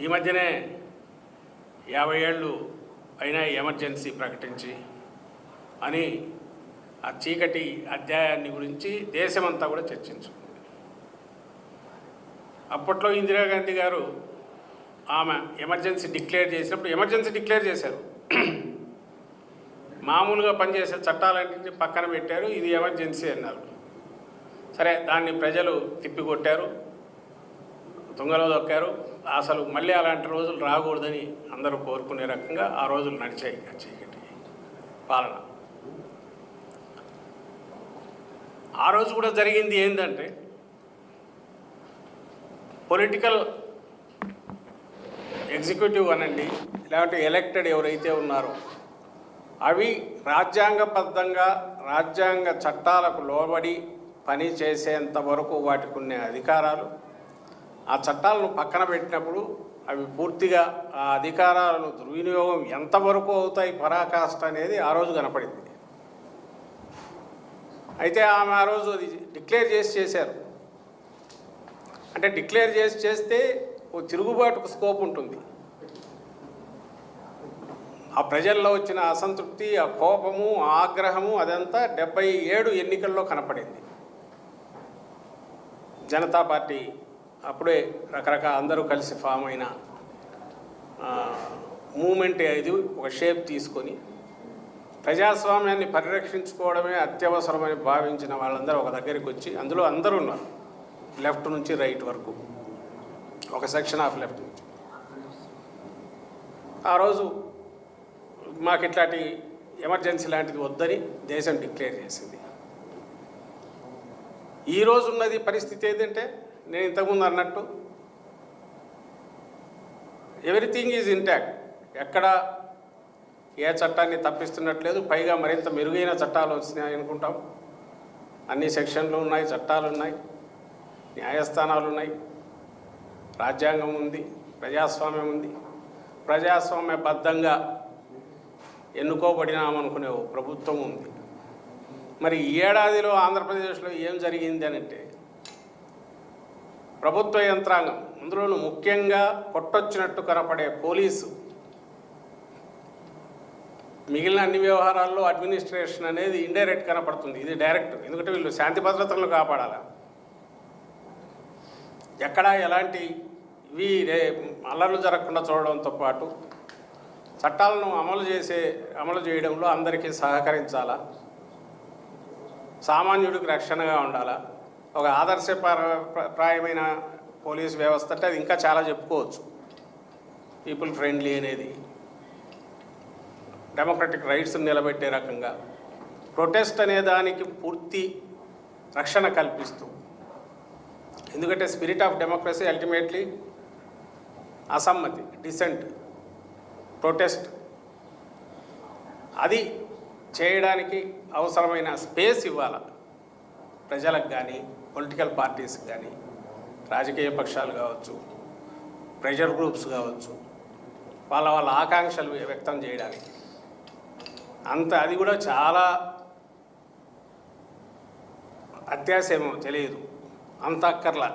ఈ మధ్యనే 50 ఏళ్ళు అయినా ఎమర్జెన్సీ ప్రకటించి అని ఆ చీకటి అధ్యాయాన్ని గురించి దేశమంతా కూడా చర్చించుకుంది. అప్పట్లో ఇందిరాగాంధీ గారు ఆమె ఎమర్జెన్సీ డిక్లేర్ చేసినప్పుడు ఎమర్జెన్సీ డిక్లేర్ చేశారు. మామూలుగా పనిచేసే చట్టాలన్నింటినీ పక్కన పెట్టారు, ఇది ఎమర్జెన్సీ అన్నారు. సరే, దాన్ని ప్రజలు తిప్పికొట్టారు, తుంగలో దొక్కారు. అసలు మళ్ళీ అలాంటి రోజులు రాకూడదని అందరూ కోరుకునే రకంగా ఆ రోజులు నడిచాయి. ఆ చీకటి పాలన ఆ రోజు కూడా జరిగింది ఏంటంటే, పొలిటికల్ ఎగ్జిక్యూటివ్ అనండి, లేకపోతే ఎలక్టెడ్ ఎవరైతే ఉన్నారో అవి రాజ్యాంగబద్ధంగా రాజ్యాంగ చట్టాలకు లోబడి పని చేసేంత వరకు వాటికి ఉన్న అధికారాలు, ఆ చట్టాలను పక్కన పెట్టినప్పుడు అవి పూర్తిగా ఆ అధికారాలను దుర్వినియోగం ఎంతవరకు అవుతాయి పరాకాష్ట అనేది ఆ రోజు కనపడింది. అయితే ఆమె ఆ రోజు అది డిక్లేర్ చేశారు. అంటే డిక్లేర్ చేస్తే ఓ తిరుగుబాటుకు స్కోప్ ఉంటుంది. ఆ ప్రజల్లో వచ్చిన అసంతృప్తి, ఆ కోపము, ఆ ఆగ్రహము అదంతా 77 ఎన్నికల్లో కనపడింది. జనతా పార్టీ అప్పుడే రకరకాల అందరూ కలిసి ఫామ్ అయిన మూమెంట్ ఇది ఒక షేప్ తీసుకొని ప్రజాస్వామ్యాన్ని పరిరక్షించుకోవడమే అత్యవసరమని భావించిన వాళ్ళందరూ ఒక దగ్గరికి వచ్చి, అందులో అందరూ ఉన్నారు, లెఫ్ట్ నుంచి రైట్ వరకు, ఒక సెక్షన్ ఆఫ్ లెఫ్ట్ నుంచి. ఆ రోజు మాకు ఇట్లాంటి ఎమర్జెన్సీ లాంటిది వద్దని దేశం డిక్లేర్ చేసింది. ఈరోజు ఉన్నది పరిస్థితి ఏంటంటే, నేను ఇంతకుముందు అన్నట్టు ఎవ్రీథింగ్ ఈజ్ ఇంటాక్ట్. ఎక్కడ ఏ చట్టాన్ని తప్పిస్తున్నట్లేదు. పైగా మరింత మెరుగైన చట్టాలు వచ్చినాయి అనుకుంటాం. అన్ని సెక్షన్లు ఉన్నాయి, చట్టాలు ఉన్నాయి, న్యాయస్థానాలు ఉన్నాయి, రాజ్యాంగం ఉంది, ప్రజాస్వామ్యం ఉంది. ప్రజాస్వామ్యబద్ధంగా ఎన్నుకోబడినామనుకునే ఓ ప్రభుత్వం ఉంది. మరి ఈ ఏడాదిలో ఆంధ్రప్రదేశ్లో ఏం జరిగింది అని అంటే, ప్రభుత్వ యంత్రాంగం, అందులోనూ ముఖ్యంగా కొట్టొచ్చినట్టు కనపడే పోలీసు, మిగిలిన అన్ని వ్యవహారాల్లో అడ్మినిస్ట్రేషన్ అనేది ఇండైరెక్ట్ కనపడుతుంది, ఇది డైరెక్ట్. ఎందుకంటే వీళ్ళు శాంతి భద్రతలను కాపాడాలి. ఎక్కడా ఎలాంటి అల్లర్లు జరగకుండా చూడడంతో పాటు చట్టాలను అమలు చేయడంలో అందరికీ సహకరించాలా, సామాన్యుడికి రక్షణగా ఉండాలా. ఒక ఆదర్శప్రాయమైన పోలీసు వ్యవస్థ అంటే అది ఇంకా చాలా చెప్పుకోవచ్చు. పీపుల్ ఫ్రెండ్లీ అనేది, డెమోక్రటిక్ రైట్స్ నిలబెట్టే రకంగా, ప్రొటెస్ట్ అనే దానికి పూర్తి రక్షణ కల్పిస్తూ. ఎందుకంటే స్పిరిట్ ఆఫ్ డెమోక్రసీ అల్టిమేట్లీ అసమ్మతి, డిసెంట్, ప్రొటెస్ట్, అది చేయడానికి అవసరమైన స్పేస్ ఇవ్వాలి ప్రజలకు కానీ, పొలిటికల్ పార్టీస్కి కానీ, రాజకీయ పక్షాలు కావచ్చు, ప్రెషర్ గ్రూప్స్ కావచ్చు, వాళ్ళ ఆకాంక్షలు వ్యక్తం చేయడానికి. అది కూడా చాలా అత్యాశేమో తెలియదు, అంత అక్కర్లా.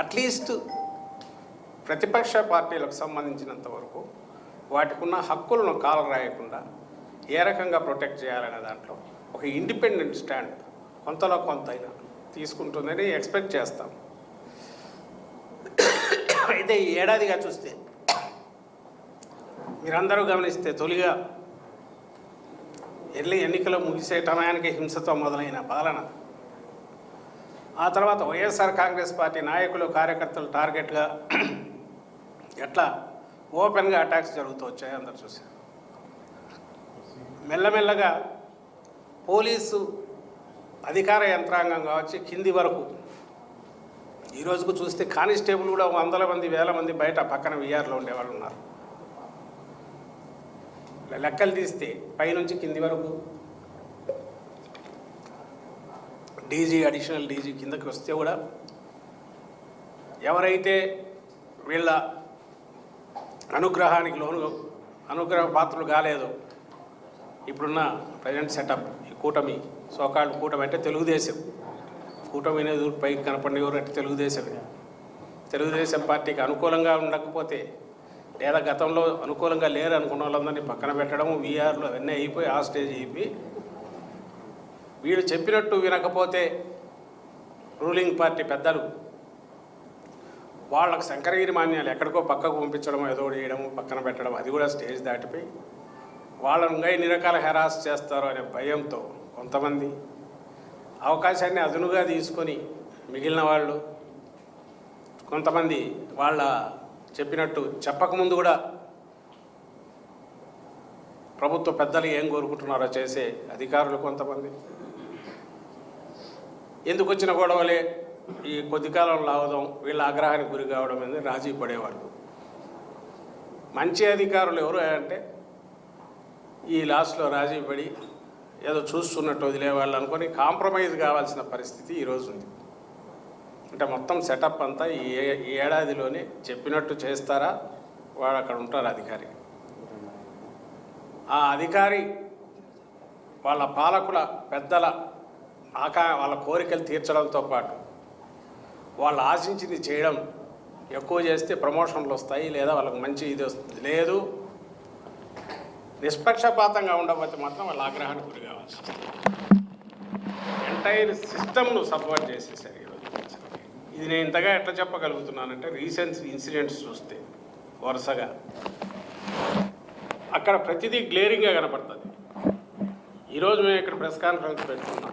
అట్లీస్ట్ ప్రతిపక్ష పార్టీలకు సంబంధించినంత వరకు వాటికి ఉన్న హక్కులను కాలరాయకుండా ఏ రకంగా ప్రొటెక్ట్ చేయాలనే దాంట్లో ఒక ఇండిపెండెంట్ స్టాండ్ కొంతలో కొంత అయినా తీసుకుంటుందని ఎక్స్పెక్ట్ చేస్తాం. అయితే ఈ ఏడాదిగా చూస్తే మీరందరూ గమనిస్తే, తొలిగా ఎన్నికలు ముగిసే సమయానికి హింసతో మొదలైన పాలన, ఆ తర్వాత వైఎస్ఆర్ కాంగ్రెస్ పార్టీ నాయకులు, కార్యకర్తలు టార్గెట్గా ఎట్లా ఓపెన్గా అటాక్స్ జరుగుతూ వచ్చాయి అందరు చూశారు. మెల్లమెల్లగా పోలీసు అధికార యంత్రాంగం కావచ్చు కింది వరకు, ఈ రోజుకు చూస్తే కానిస్టేబుల్ కూడా 100 మంది 1000 మంది బయట పక్కన విఆర్లో ఉండేవాళ్ళు ఉన్నారు. లెక్కలు తీస్తే పైనుంచి కింది వరకు డీజీ, అడిషనల్ డీజీ కిందకి వస్తే కూడా ఎవరైతే వీళ్ళ అనుగ్రహానికి అనుగ్రహ పాత్రలు కాలేదో, ఇప్పుడున్న ప్రజెంట్ సెటప్, ఈ కూటమి, సోకాళ్ళు కూటమి అంటే తెలుగుదేశం, కూటమి అనేది పైకి కనపడిన ఎవరు అంటే తెలుగుదేశమే. తెలుగుదేశం పార్టీకి అనుకూలంగా ఉండకపోతే లేదా గతంలో అనుకూలంగా లేరు అనుకున్న వాళ్ళందరినీ పక్కన పెట్టడం, వీఆర్లు అవన్నీ అయిపోయి ఆ స్టేజ్ అయిపోయి వీళ్ళు చెప్పినట్టు వినకపోతే రూలింగ్ పార్టీ పెద్దలు వాళ్ళకు శంకరగిరి మాన్యాలు ఎక్కడికో పక్కకు పంపించడం, ఏదో చేయడం, పక్కన పెట్టడం, అది కూడా స్టేజ్ దాటిపోయి వాళ్ళను ఇంకా ఎన్ని రకాల హెరాస్ చేస్తారో అనే భయంతో కొంతమంది అవకాశాన్ని అదునుగా తీసుకొని మిగిలిన వాళ్ళు కొంతమంది వాళ్ళ చెప్పినట్టు చెప్పకముందు కూడా ప్రభుత్వ పెద్దలు ఏం కోరుకుంటున్నారో చేసే అధికారులు కొంతమంది ఎందుకు వచ్చిన గొడవలే ఈ కొద్ది కాలం లావడం, వీళ్ళ ఆగ్రహానికి గురి కావడం అనేది రాజీ పడేవాళ్ళు. మంచి అధికారులు ఎవరు అంటే ఈ లాస్ట్లో రాజీ పడి ఏదో చూస్తున్నట్టు వదిలేవాళ్ళు అనుకొని కాంప్రమైజ్ కావాల్సిన పరిస్థితి ఈరోజు ఉంది. అంటే మొత్తం సెటప్ అంతా ఈ ఏడాదిలోనే చెప్పినట్టు చేస్తారా, వాడు అక్కడ ఉంటారు అధికారి. ఆ అధికారి వాళ్ళ పాలకుల పెద్దల వాళ్ళ కోరికలు తీర్చడంతో పాటు వాళ్ళు ఆశించింది చేయడం ఎక్కువ చేస్తే ప్రమోషన్లు వస్తాయి, లేదా వాళ్ళకి మంచి ఇది వస్తుంది. లేదు నిష్పక్షపాతంగా ఉండకపోతే మాత్రం వాళ్ళ ఆగ్రహానికి గురి కావాల్సి వస్తుంది. ఎంటైర్ సిస్టమ్ను సపోర్ట్ చేసేసారు ఈరోజు. ఇది నేను ఇంతగా ఎట్లా చెప్పగలుగుతున్నానంటే రీసెంట్ ఇన్సిడెంట్స్ చూస్తే వరుసగా అక్కడ ప్రతిదీ గ్లేరింగ్గా కనపడుతుంది. ఈరోజు మేము ఇక్కడ ప్రెస్ కాన్ఫరెన్స్ పెట్టుకున్నాం.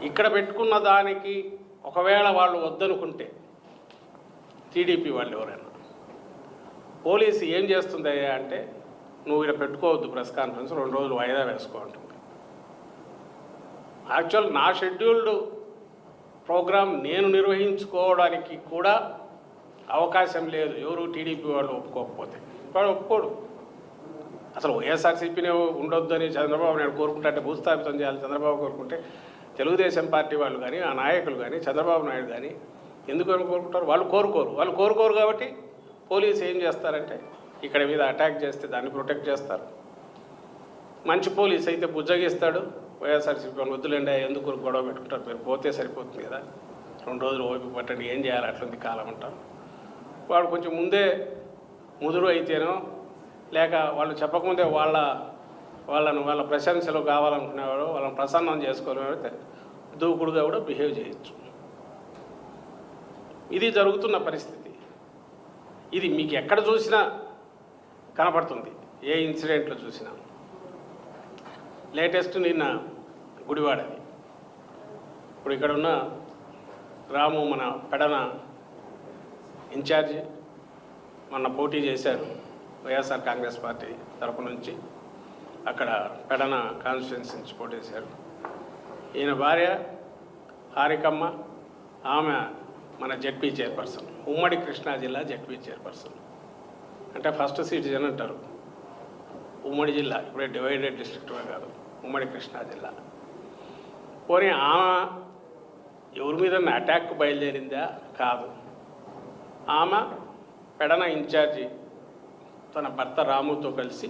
ఇక్కడ పెట్టుకున్న దానికి ఒకవేళ వాళ్ళు వద్దనుకుంటే టీడీపీ వాళ్ళు ఎవరైనా పోలీసు ఏం చేస్తుంది అంటే నువ్వు ఇక్కడ పెట్టుకోవద్దు ప్రెస్ కాన్ఫరెన్స్, 2 రోజులు వాయిదా వేసుకో అంటుంది. యాక్చువల్ నా షెడ్యూల్డ్ ప్రోగ్రాం నేను నిర్వహించుకోవడానికి కూడా అవకాశం లేదు ఎవరు టీడీపీ వాళ్ళు ఒప్పుకోకపోతే. వాడు ఒప్పుకోడు. అసలు వైఎస్ఆర్సీపీనే ఉండొద్దని చంద్రబాబు నాయుడు కోరుకుంటే భూస్థాపితం చేయాలి చంద్రబాబు కోరుకుంటే తెలుగుదేశం పార్టీ వాళ్ళు కానీ ఆ నాయకులు కానీ చంద్రబాబు నాయుడు కానీ ఎందుకు కోరుకుంటారు? వాళ్ళు కోరుకోరు కాబట్టి పోలీసు ఏం చేస్తారంటే ఇక్కడ మీద అటాక్ చేస్తే దాన్ని ప్రొటెక్ట్ చేస్తారు. మంచి పోలీస్ అయితే బుజ్జగిస్తాడు, వైఎస్ఆర్సీపీ వాళ్ళు వద్దులేండి ఎందుకు గొడవ పెట్టుకుంటారు, మీరు పోతే సరిపోతుంది కదా, 2 రోజులు ఓపిక పట్టండి, ఏం చేయాలి అట్లుంది కాలం అంటారు. వాడు కొంచెం ముందే ముదురు అయితేనో లేక వాళ్ళు చెప్పకముందే వాళ్ళ ప్రశంసలు కావాలనుకునేవాడు, వాళ్ళని ప్రసన్నం చేసుకోవాలంటే దూకుడుగా కూడా బిహేవ్ చేయొచ్చు. ఇది జరుగుతున్న పరిస్థితి. ఇది మీకు ఎక్కడ చూసినా కనపడుతుంది, ఏ ఇన్సిడెంట్లో చూసినా. లేటెస్ట్ నిన్న గుడివాడది. ఇప్పుడు ఇక్కడ ఉన్న రాము మన పెడన ఇన్ఛార్జి మొన్న పోటీ చేశారు వైఎస్ఆర్ కాంగ్రెస్ పార్టీ తరపు నుంచి. అక్కడ పెడన కాన్స్టిట్యున్సీ నుంచి పోటీ చేశారు. ఈయన భార్య హారికమ్మ, ఆమె మన జెడ్పీ చైర్పర్సన్, ఉమ్మడి కృష్ణా జిల్లా జెడ్పీ చైర్పర్సన్. అంటే ఫస్ట్ సిటిజన్ అంటారు ఉమ్మడి జిల్లా, ఇప్పుడే డివైడెడ్ డిస్ట్రిక్ట్గా కాదు, ఉమ్మడి కృష్ణా జిల్లా. పోనీ ఆమె ఎవరి మీద అటాక్ బయలుదేరిందా? కాదు. ఆమె పెడన ఇన్ఛార్జి తన భర్త రాముతో కలిసి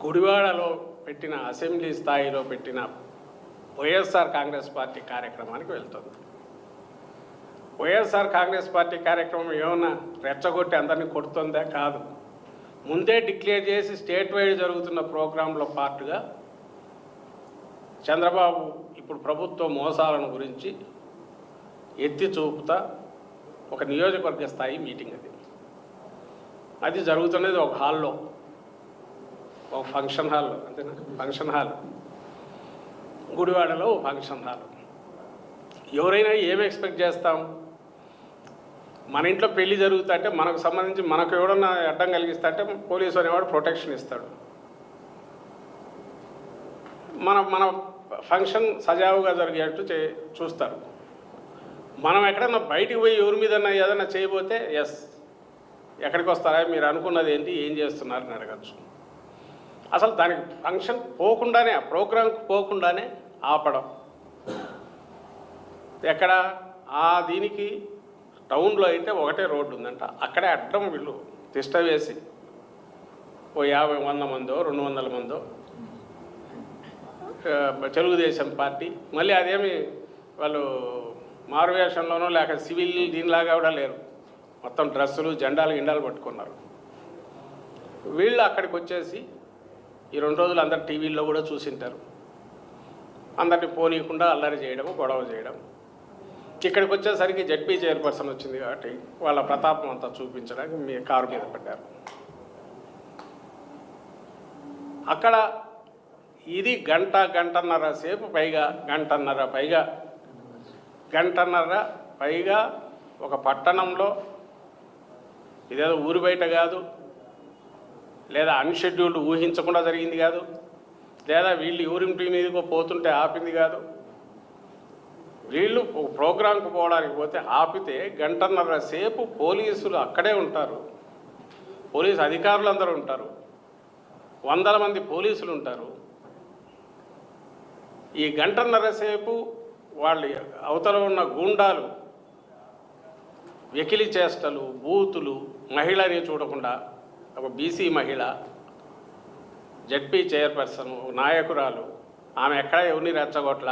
గుడివాడలో పెట్టిన అసెంబ్లీ స్థాయిలో పెట్టిన వైఎస్ఆర్ కాంగ్రెస్ పార్టీ కార్యక్రమానికి వెళ్తుంది. వైఎస్ఆర్ కాంగ్రెస్ పార్టీ కార్యక్రమం ఏమన్నా రెచ్చగొట్టి అందరినీ కొడుతుందా? కాదు. ముందే డిక్లేర్ చేసి స్టేట్ వైడ్ జరుగుతున్న ప్రోగ్రాంలో పార్ట్గా చంద్రబాబు ఇప్పుడు ప్రభుత్వ మోసాలను గురించి ఎత్తి చూపుతా ఒక నియోజకవర్గ స్థాయి మీటింగ్ అది జరుగుతున్నది ఒక హాల్లో, ఒక ఫంక్షన్ హాల్, అంతేనా? ఫంక్షన్ హాల్, గుడివాడలో ఫంక్షన్ హాల్. ఎవరైనా ఏమి ఎక్స్పెక్ట్ చేస్తాం? మన ఇంట్లో పెళ్లి జరుగుతుంటే మనకు సంబంధించి మనకు ఎవడన్నా అడ్డం కలిగిస్తా అంటే పోలీసు అనేవాడు ప్రొటెక్షన్ ఇస్తాడు. మన ఫంక్షన్ సజావుగా జరిగేట్టు చూస్తారు. మనం ఎక్కడన్నా బయటికి పోయి ఎవరి మీద ఏదైనా చేయబోతే ఎస్ ఎక్కడికి వస్తారా, మీరు అనుకున్నది ఏంటి, ఏం చేస్తున్నారని అడగచ్చు. అసలు దానికి ఫంక్షన్ పోకుండానే, ఆ ప్రోగ్రాంకి పోకుండానే ఆపడం. ఎక్కడ దీనికి టౌన్లో అయితే ఒకటే రోడ్డు ఉందంట, అక్కడే అడ్డం వీళ్ళు తిష్ట వేసి ఓ 50-100 మందో 200 మందో తెలుగుదేశం పార్టీ, మళ్ళీ అదేమి వాళ్ళు మారువేషంలోనో లేక సివిల్ దీనిలాగా కూడా లేరు, మొత్తం డ్రెస్సులు జెండాలు గిండాలు పట్టుకున్నారు. వీళ్ళు అక్కడికి వచ్చేసి ఈ 2 రోజులు అందరు టీవీల్లో కూడా చూసింటారు, అందరినీ పోనీయకుండా అల్లరి చేయడం, గొడవ చేయడం. ఇక్కడికి వచ్చేసరికి జడ్పీ చైర్పర్సన్ వచ్చింది కాబట్టి వాళ్ళ ప్రతాపం అంతా చూపించడానికి మీ కారు మీద పడ్డారు. అక్కడ ఇది గంటన్నర సేపు పైగా గంటన్నర పైగా ఒక పట్టణంలో, ఇదేదో ఊరి బయట కాదు, లేదా అన్షెడ్యూల్డ్ ఊహించకుండా జరిగింది కాదు, లేదా వీళ్ళు ఊరింటి మీదకో పోతుంటే ఆపింది కాదు. వీళ్ళు ప్రోగ్రాంకు పోవడానికి పోతే ఆపితే గంటన్నర సేపు పోలీసులు అక్కడే ఉంటారు, పోలీసు అధికారులు అందరూ ఉంటారు, 100 మంది పోలీసులు ఉంటారు. ఈ గంటన్నర సేపు వాళ్ళు అవతల ఉన్న గూండాలు వెకిలి చేష్టలు, బూతులు, మహిళని చూడకుండా ఒక బీసీ మహిళ జడ్పీ చైర్పర్సన్ నాయకురాలు, ఆమె ఎక్కడ ఎవరిని రెచ్చగొట్ల,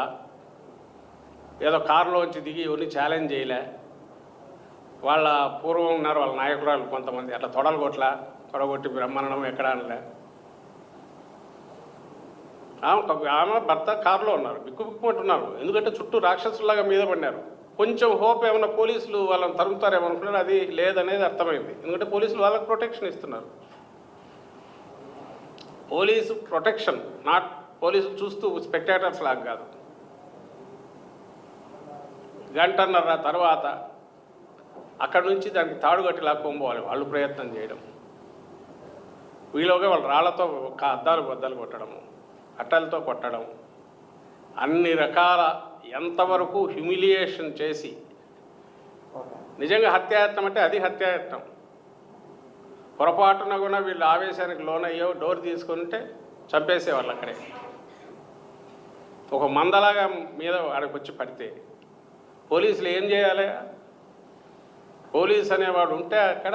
ఏదో కారులోంచి దిగి ఎవరిని ఛాలెంజ్ చేయలే. వాళ్ళ పూర్వం ఉన్నారు వాళ్ళ నాయకురాలు కొంతమంది, అట్లా తొడగొట్టి బ్రహ్మణం ఎక్కడ అనలే. ఆమె భర్త కారులో ఉన్నారు, బిక్కుబిక్కుమంటున్నారు, ఎందుకంటే చుట్టూ రాక్షసులాగా మీద పడినారు. కొంచెం హోప్ ఏమన్నా పోలీసులు వాళ్ళని తరుముతారేమో అనుకున్నారు, అది లేదనేది అర్థమైంది. ఎందుకంటే పోలీసులు వాళ్ళకి ప్రొటెక్షన్ ఇస్తున్నారు. పోలీసు ప్రొటెక్షన్, నాట్ పోలీసులు చూస్తూ స్పెక్టేటర్స్ లాగా కాదు. గంటన్నర తర్వాత అక్కడి నుంచి దానికి తాడుగట్టి లాక్కోవాలి వాళ్ళు ప్రయత్నం చేయడం. వీళ్ళగా వాళ్ళు రాళ్లతో అద్దాలు బద్దలు కొట్టడము, అట్టలతో కొట్టడం, అన్ని రకాల ఎంతవరకు హ్యూమిలియేషన్ చేసి, నిజంగా హత్యాయత్నం అంటే అది హత్యాయత్నం. పొరపాటున కూడా వీళ్ళు ఆవేశానికి లోనయ్యో డోర్ తీసుకుంటే చంపేసేవాళ్ళు అక్కడే. ఒక మందలాగా మీద ఆడికి వచ్చి పడితే పోలీసులు ఏం చేయాలి? పోలీస్ అనేవాడు ఉంటే అక్కడ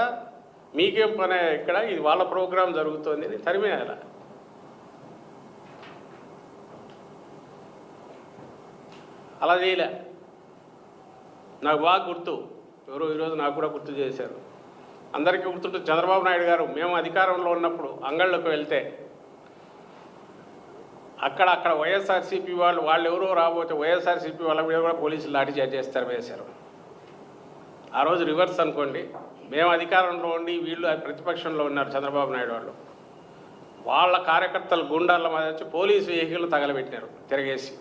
మీకేం పని, ఇక్కడ ఇది వాళ్ళ ప్రోగ్రాం జరుగుతుంది అని తరిమేయాల. అలా చేయలే. నాకు బాగా గుర్తు, ఎవరో ఈరోజు నాకు కూడా గుర్తు చేశారు. అందరికీ గుర్తుంటుంది, చంద్రబాబు నాయుడు గారు మేము అధికారంలో ఉన్నప్పుడు అంగళ్ళకు వెళ్తే అక్కడ వైఎస్ఆర్సీపీ వాళ్ళు ఎవరో రాబోతే వైఎస్ఆర్సీపీ వాళ్ళ మీద కూడా పోలీసులు లాఠీచార్జ్ వేశారు. ఆ రోజు రివర్స్ అనుకోండి, మేము అధికారంలో ఉండి వీళ్ళు ప్రతిపక్షంలో ఉన్నారు చంద్రబాబు నాయుడు వాళ్ళు, వాళ్ళ కార్యకర్తలు గుండాల మీద వచ్చి పోలీసు వెహికల్ తగలబెట్టినారు తిరగేసి.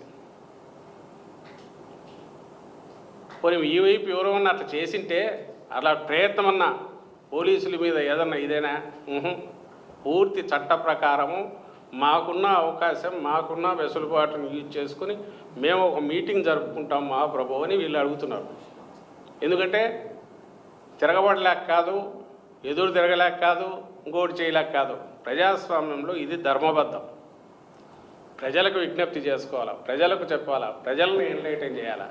పోనీ ఈ వైపు ఎవరన్నా అట్లా చేసింటే, అలా ప్రయత్నం అన్నా పోలీసుల మీద ఏదన్నా ఇదేనా? పూర్తి చట్ట ప్రకారము మాకున్న అవకాశం, మాకున్న వెసులుబాటును యూజ్ చేసుకుని మేము ఒక మీటింగ్ జరుపుకుంటాం మహాప్రభు అని వీళ్ళు అడుగుతున్నారు. ఎందుకంటే తిరగబడలేక కాదు, ఎదురు తిరగలేక కాదు, ఇంకోటి చేయలేక కాదు. ప్రజాస్వామ్యంలో ఇది ధర్మబద్ధం. ప్రజలకు విజ్ఞప్తి చేసుకోవాలా, ప్రజలకు చెప్పాలా, ప్రజలను ఎన్లైటన్ చేయాలా.